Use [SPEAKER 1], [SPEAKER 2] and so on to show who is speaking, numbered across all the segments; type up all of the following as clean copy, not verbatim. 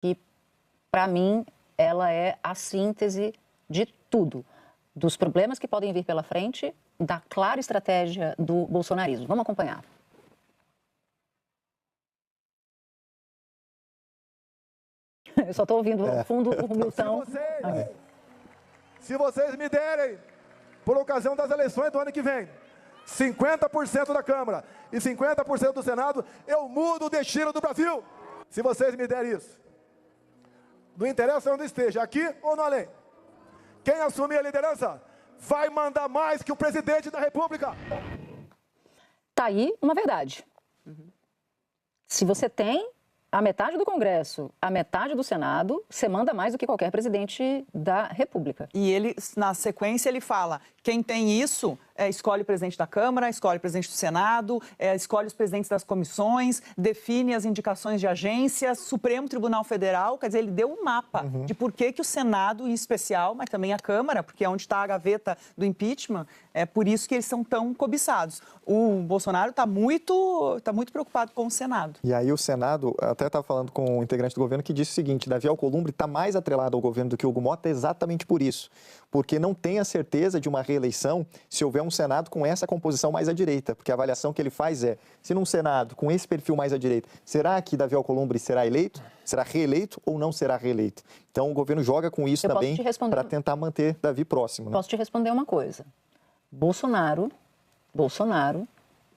[SPEAKER 1] que, para mim, ela é a síntese de tudo, dos problemas que podem vir pela frente, da clara estratégia do bolsonarismo. Vamos acompanhar. Eu só estou ouvindo ao fundo o Milton.
[SPEAKER 2] Se vocês me derem, por ocasião das eleições do ano que vem, 50% da Câmara e 50% do Senado, eu mudo o destino do Brasil. Se vocês me derem isso. Não interessa onde esteja, aqui ou no além. Quem assumir a liderança vai mandar mais que o presidente da República.
[SPEAKER 1] Tá aí uma verdade. Se você tem a metade do Congresso, a metade do Senado, você manda mais do que qualquer presidente da República.
[SPEAKER 3] E ele, na sequência, ele fala, quem tem isso, escolhe o presidente da Câmara, escolhe o presidente do Senado, escolhe os presidentes das comissões, define as indicações de agências, Supremo Tribunal Federal, quer dizer, ele deu um mapa de por que o Senado, em especial, mas também a Câmara, porque é onde está a gaveta do impeachment, é por isso que eles são tão cobiçados. O Bolsonaro está muito preocupado com o Senado.
[SPEAKER 4] E aí o Senado, até estava falando com um integrante do governo que disse o seguinte, Davi Alcolumbre está mais atrelado ao governo do que o Hugo Mota exatamente por isso, porque não tem a certeza de uma reeleição se houver um Senado com essa composição mais à direita, porque a avaliação que ele faz é, se num Senado com esse perfil mais à direita, será que Davi Alcolumbre será eleito? Será reeleito ou não será reeleito? Então o governo joga com isso também para tentar manter Davi próximo. Né?
[SPEAKER 1] Posso te responder uma coisa. Bolsonaro,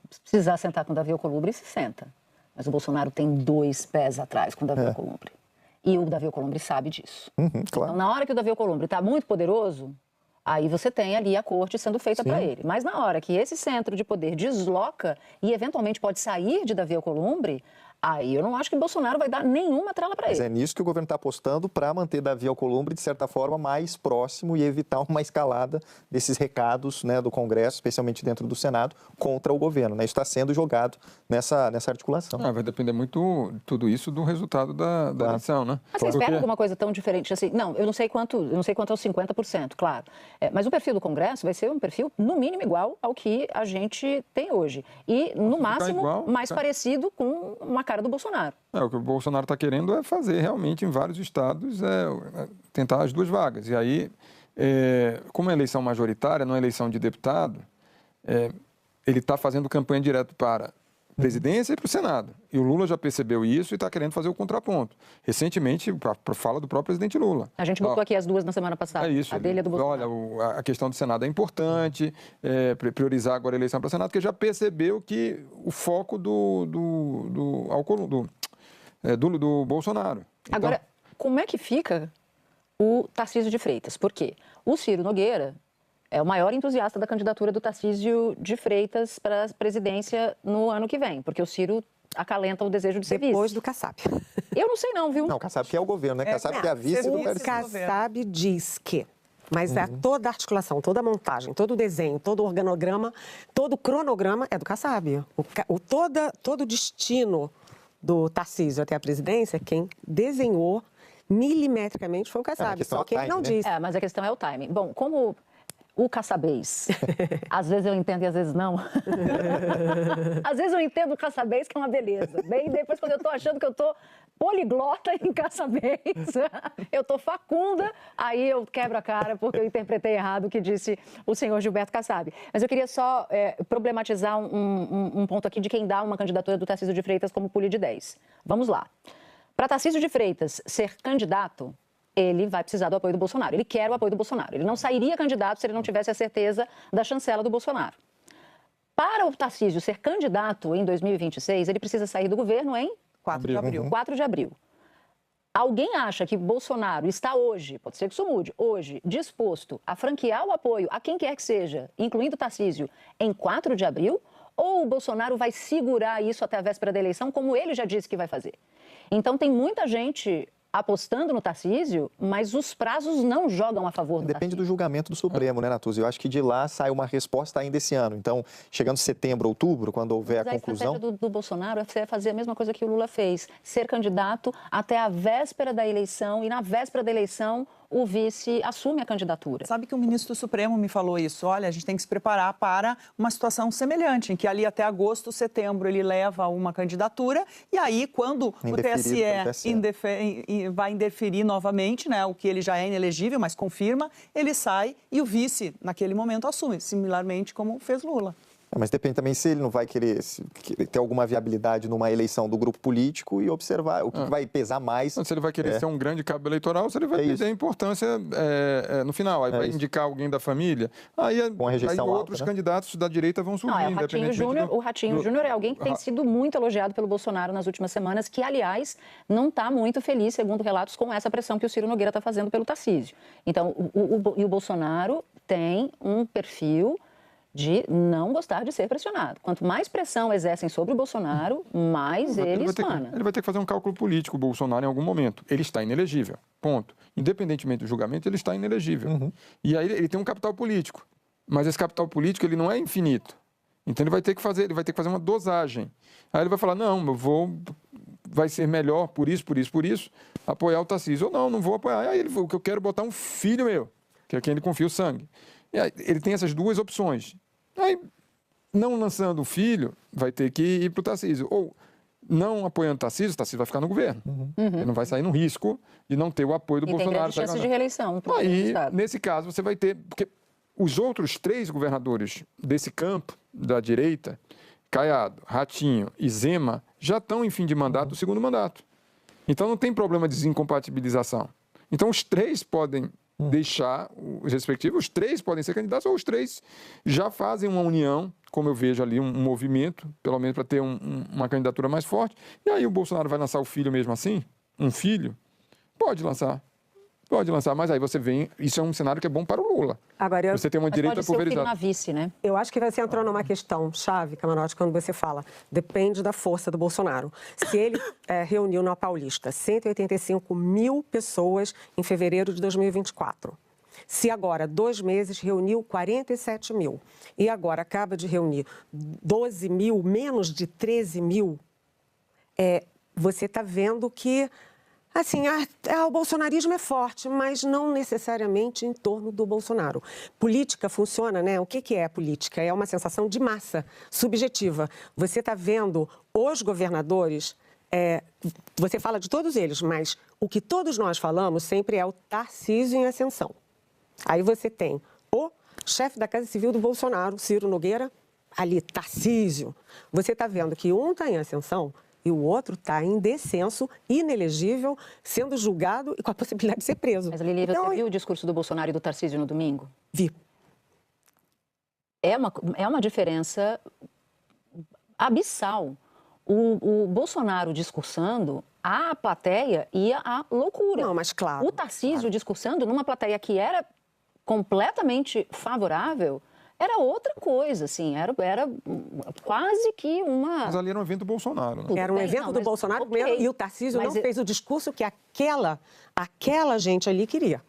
[SPEAKER 1] se precisar sentar com Davi Alcolumbre, se senta. Mas o Bolsonaro tem 2 pés atrás com o Davi Alcolumbre. E o Davi Alcolumbre sabe disso.
[SPEAKER 4] Claro.
[SPEAKER 1] Então, na hora que o Davi Alcolumbre está muito poderoso, aí você tem ali a corte sendo feita para ele. Mas na hora que esse centro de poder desloca e eventualmente pode sair de Davi Alcolumbre, aí eu não acho que Bolsonaro vai dar nenhuma trela para ele.
[SPEAKER 4] Mas é nisso que o governo está apostando para manter Davi Alcolumbre, de certa forma, mais próximo e evitar uma escalada desses recados, né, do Congresso, especialmente dentro do Senado, contra o governo. Né? Isso está sendo jogado nessa articulação.
[SPEAKER 5] Vai depender muito tudo isso do resultado da eleição, né?
[SPEAKER 1] Mas você espera alguma coisa tão diferente assim? Não, eu não sei quanto é os 50%, claro. Mas o perfil do Congresso vai ser um perfil, no mínimo, igual ao que a gente tem hoje. E, no máximo, igual, mais parecido com uma cara do Bolsonaro.
[SPEAKER 5] O que o Bolsonaro está querendo é fazer realmente em vários estados, tentar as 2 vagas. E aí, como é eleição majoritária, não é eleição de deputado, ele está fazendo campanha direto para a presidência e para o Senado. E o Lula já percebeu isso e está querendo fazer o contraponto. Recentemente, a fala do próprio presidente Lula.
[SPEAKER 1] A gente botou aqui as 2 na semana passada.
[SPEAKER 5] É isso.
[SPEAKER 1] A dele é do Bolsonaro.
[SPEAKER 5] Olha, a questão do Senado é importante, priorizar agora a eleição para o Senado, porque já percebeu que o foco do Bolsonaro. Então,
[SPEAKER 1] agora, como é que fica o Tarcísio de Freitas? Por quê? O Ciro Nogueira é o maior entusiasta da candidatura do Tarcísio de Freitas para a presidência no ano que vem, porque o Ciro acalenta o desejo de ser vice.
[SPEAKER 6] Depois do Kassab.
[SPEAKER 1] Eu não sei não, viu?
[SPEAKER 4] Não, o Kassab que é o governo, né? Kassab que é a vice do
[SPEAKER 6] O Kassab diz que, mas toda a articulação, toda a montagem, todo o desenho, todo o organograma, todo o cronograma é do Kassab. Todo o destino do Tarcísio até a presidência, quem desenhou milimetricamente foi o Kassab, só que ele não disse.
[SPEAKER 1] Mas a questão é o timing. Bom, como o caçabês, às vezes eu entendo e às vezes não. Às vezes eu entendo o caçabês, que é uma beleza. Bem, depois quando eu tô achando que eu tô poliglota em caçabês, eu tô facunda, aí eu quebro a cara porque eu interpretei errado o que disse o senhor Gilberto Kassab. Mas eu queria só problematizar um ponto aqui de quem dá uma candidatura do Tarcísio de Freitas como pule de 10. Vamos lá. Para Tarcísio de Freitas ser candidato, ele vai precisar do apoio do Bolsonaro. Ele quer o apoio do Bolsonaro. Ele não sairia candidato se ele não tivesse a certeza da chancela do Bolsonaro. Para o Tarcísio ser candidato em 2026, ele precisa sair do governo em
[SPEAKER 3] 4 de abril.
[SPEAKER 1] 4 de abril. Alguém acha que Bolsonaro está hoje, pode ser que isso mude, hoje, disposto a franquear o apoio a quem quer que seja, incluindo o Tarcísio, em 4 de abril? Ou o Bolsonaro vai segurar isso até a véspera da eleição, como ele já disse que vai fazer? Então, tem muita gente apostando no Tarcísio, mas os prazos não jogam a favor do
[SPEAKER 4] Depende
[SPEAKER 1] Tarcísio.
[SPEAKER 4] do julgamento do Supremo, né, Natuzzi? Eu acho que de lá sai uma resposta ainda esse ano. Então, chegando setembro, outubro, quando houver a conclusão...
[SPEAKER 1] A estratégia do Bolsonaro é fazer a mesma coisa que o Lula fez, ser candidato até a véspera da eleição, e na véspera da eleição o vice assume a candidatura.
[SPEAKER 3] Sabe que o ministro do Supremo me falou isso? Olha, a gente tem que se preparar para uma situação semelhante, em que ali até agosto, setembro, ele leva uma candidatura e aí, quando o TSE vai indeferir novamente, né, o que ele já é inelegível, mas confirma, ele sai e o vice, naquele momento, assume, similarmente como fez Lula.
[SPEAKER 4] Mas depende também se ele não vai querer ter alguma viabilidade numa eleição do grupo político e observar o que vai pesar mais.
[SPEAKER 5] Se ele vai querer ser um grande cabo eleitoral, se ele vai perder a importância no final. Aí vai indicar alguém da família. Com a rejeição alta, outros candidatos da direita vão surgir.
[SPEAKER 1] O Ratinho Júnior é alguém que tem sido muito elogiado pelo Bolsonaro nas últimas semanas, que, aliás, não está muito feliz, segundo relatos, com essa pressão que o Ciro Nogueira está fazendo pelo Tarcísio. Então, o Bolsonaro tem um perfil de não gostar de ser pressionado. Quanto mais pressão exercem sobre o Bolsonaro, mais ele espana.
[SPEAKER 5] Ele vai ter que fazer um cálculo político, o Bolsonaro, em algum momento. Ele está inelegível, ponto. Independentemente do julgamento, ele está inelegível. E aí ele tem um capital político. Mas esse capital político, ele não é infinito. Então ele vai ter que fazer uma dosagem. Aí ele vai falar, não, vai ser melhor por isso, apoiar o Tarcísio. Ou não vou apoiar. Aí o que eu quero é botar um filho meu, que é quem ele confia o sangue. E aí, ele tem essas duas opções. Aí, não lançando o filho, vai ter que ir para o Tarcísio. Ou, não apoiando o Tarcísio vai ficar no governo. Ele não vai sair no risco de não ter o apoio do Bolsonaro.
[SPEAKER 1] Tem grande chance de reeleição.
[SPEAKER 5] Aí, nesse caso, você vai ter... Porque os outros 3 governadores desse campo, da direita, Caiado, Ratinho e Zema, já estão em fim de mandato, o segundo mandato. Então, não tem problema de desincompatibilização. Então, os 3 podem deixar os respectivos, os 3 podem ser candidatos, ou os 3 já fazem uma união, como eu vejo ali, um movimento, pelo menos para ter uma candidatura mais forte. E aí o Bolsonaro vai lançar o filho mesmo assim? Um filho? Pode lançar, mas aí você vem... Isso é um cenário que é bom para o Lula.
[SPEAKER 6] Agora,
[SPEAKER 5] você tem uma direita pulverizada.
[SPEAKER 1] Na vice, né?
[SPEAKER 6] Eu acho que você entrou numa questão chave, Camarote, quando você fala, depende da força do Bolsonaro. Se ele reuniu na Paulista 185 mil pessoas em fevereiro de 2024, se agora, 2 meses, reuniu 47 mil, e agora acaba de reunir 12 mil, menos de 13 mil, você está vendo que... Assim, o bolsonarismo é forte, mas não necessariamente em torno do Bolsonaro. Política funciona, né? O que é política? É uma sensação de massa, subjetiva. Você está vendo os governadores, você fala de todos eles, mas o que todos nós falamos sempre é o Tarcísio em ascensão. Aí você tem o chefe da Casa Civil do Bolsonaro, Ciro Nogueira, ali, Tarcísio. Você está vendo que um está em ascensão e o outro está em descenso, inelegível, sendo julgado e com a possibilidade de ser preso.
[SPEAKER 1] Mas, Lili, você viu o discurso do Bolsonaro e do Tarcísio no domingo?
[SPEAKER 6] Vi.
[SPEAKER 1] É uma diferença abissal. O Bolsonaro discursando, a plateia ia à loucura.
[SPEAKER 6] Não, mas claro.
[SPEAKER 1] O Tarcísio discursando numa plateia que era completamente favorável... Era outra coisa, assim, era quase que uma...
[SPEAKER 5] Mas ali era um evento do Bolsonaro, né?
[SPEAKER 6] Era um evento do Bolsonaro mesmo, e o Tarcísio não fez o discurso que aquela gente ali queria.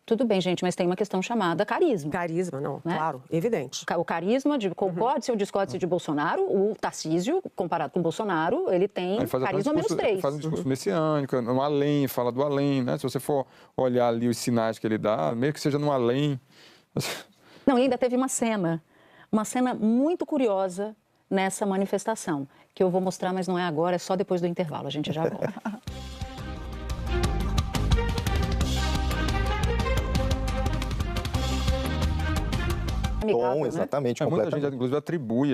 [SPEAKER 1] Tudo bem, gente, mas tem uma questão chamada carisma.
[SPEAKER 6] Carisma, não, né? Claro, evidente.
[SPEAKER 1] O carisma, concorde-se ou discorde-se de Bolsonaro, o Tarcísio, comparado com o Bolsonaro, ele tem carisma menos 3.
[SPEAKER 5] Ele faz um discurso messiânico, no além, fala do além, né? Se você for olhar ali os sinais que ele dá, mesmo que seja no além...
[SPEAKER 1] Não, e ainda teve uma cena muito curiosa nessa manifestação, que eu vou mostrar, mas não é agora, é só depois do intervalo, a gente já volta.
[SPEAKER 4] Bom, exatamente,
[SPEAKER 5] né? Muita gente, inclusive, atribui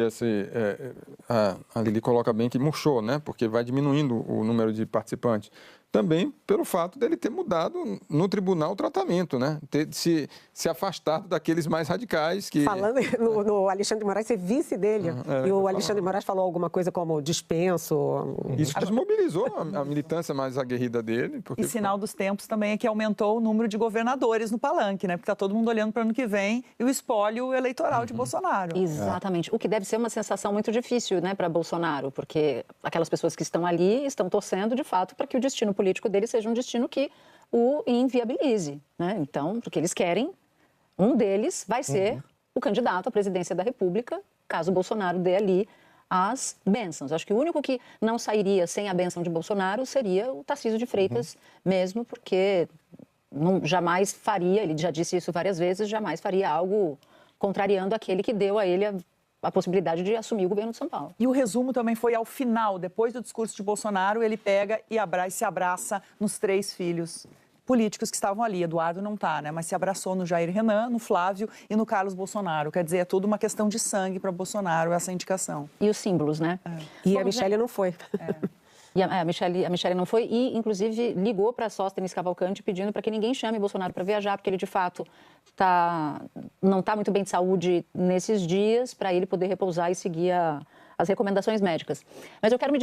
[SPEAKER 5] a Lili coloca bem que murchou, né? Porque vai diminuindo o número de participantes. Também pelo fato dele ter mudado no tratamento, né? Ter se afastado daqueles mais radicais que...
[SPEAKER 6] Falando no Alexandre de Moraes, ser vice dele. E o Alexandre de Moraes falou alguma coisa como dispenso.
[SPEAKER 5] Isso desmobilizou a militância mais aguerrida dele.
[SPEAKER 3] Porque... E sinal dos tempos também é que aumentou o número de governadores no palanque, né? Porque está todo mundo olhando para o ano que vem e o espólio eleitoral de Bolsonaro.
[SPEAKER 1] Exatamente. O que deve ser uma sensação muito difícil, né, para Bolsonaro, porque aquelas pessoas que estão ali estão torcendo, de fato, para que o destino político dele seja um destino que o inviabilize, né? Então, porque eles querem, um deles vai ser o candidato à presidência da República, caso o Bolsonaro dê ali as bênçãos. Acho que o único que não sairia sem a bênção de Bolsonaro seria o Tarcísio de Freitas mesmo, porque jamais faria, ele já disse isso várias vezes, jamais faria algo contrariando aquele que deu a ele a possibilidade de assumir o governo de São Paulo.
[SPEAKER 3] E o resumo também foi ao final, depois do discurso de Bolsonaro, ele pega e se abraça nos 3 filhos políticos que estavam ali. Eduardo não está, né? Mas se abraçou no Jair Renan, no Flávio e no Carlos Bolsonaro. Quer dizer, é tudo uma questão de sangue para Bolsonaro, essa indicação.
[SPEAKER 1] E os símbolos, né?
[SPEAKER 6] E a Michelle não foi.
[SPEAKER 1] E a Michelle não foi e, inclusive, ligou para Sóstenes Cavalcante pedindo para que ninguém chame Bolsonaro para viajar, porque ele, de fato, não está muito bem de saúde nesses dias, para ele poder repousar e seguir as recomendações médicas. Mas eu quero me